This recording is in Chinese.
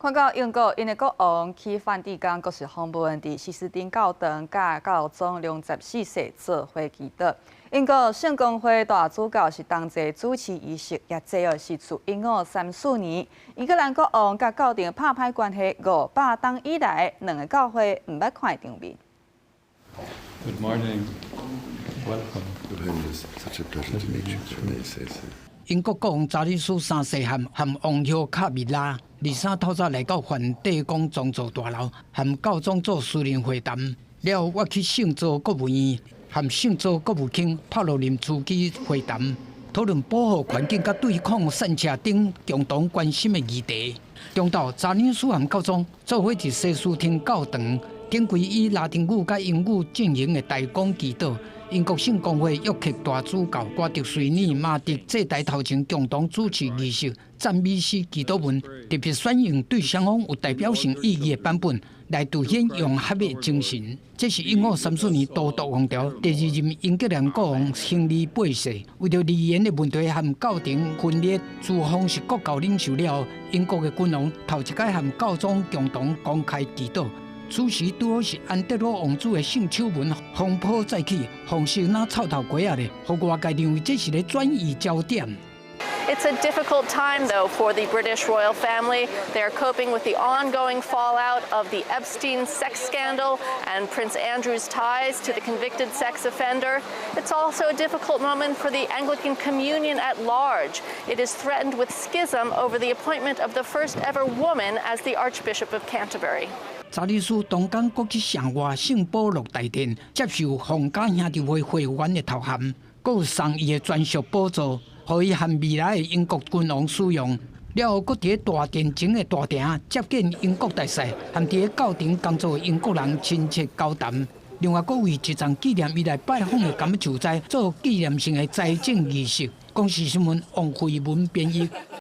看到英国因的国王去梵蒂冈国事访问伫西斯丁教堂，甲教宗良14世做会祈祷。英国圣公会大主教是同齐主持仪式，也最后是自1534年英格兰国王甲教廷拍歹关系500年以来，两个教会毋捌看场面。Good morning. Welcome. It's such a pleasure to meet you today, Cecil. 英国国王查理斯三世和王后卡米拉23透早来到梵蒂冈宗座大楼，和教宗做私人会谈。了后，我去圣座国务院和圣座国务卿帕洛林书记会谈，讨论保护环境甲对抗散车等共同关心的议题。中昼，查理斯和教宗做伙伫西斯廷教堂顶规以拉丁语甲英语进行的大公祈祷。英国圣公会约克大主教瓜迪瑞尼马迪祭台头前共同主持仪式，赞美诗祈祷文，特别选用对双方有代表性意义的版本，来凸显融合的精神。这是1534年都督王朝第2任英格兰国王亨利8世，为着语言的问题和教廷分裂，自封是国教领袖了后，英国的君王头一届和教宗共同公开祈祷。此时拄好是安德鲁王子的性丑闻风波再起，方式那臭头鬼啊咧，互外界认为这是咧转移焦点。It's a difficult time, though, for the British royal family. They are coping with the ongoing fallout of the Epstein sex scandal and Prince Andrew's ties to the convicted sex offender. It's also a difficult moment for the Anglican communion at large. It is threatened with schism over the appointment of the first ever woman as the Archbishop of Canterbury. 查理斯东港国际上外圣保罗大殿接受皇家兄弟会会员的头衔，还有送伊的专属宝座，予伊和未来的英国君王使用。了后，搁伫大殿前的大厅接见英国大使，和伫教廷工作的英国人亲切交谈。另外，搁为一场纪念伊来拜访的甘受灾做纪念性的斋戒仪式。公视新闻王慧文编译。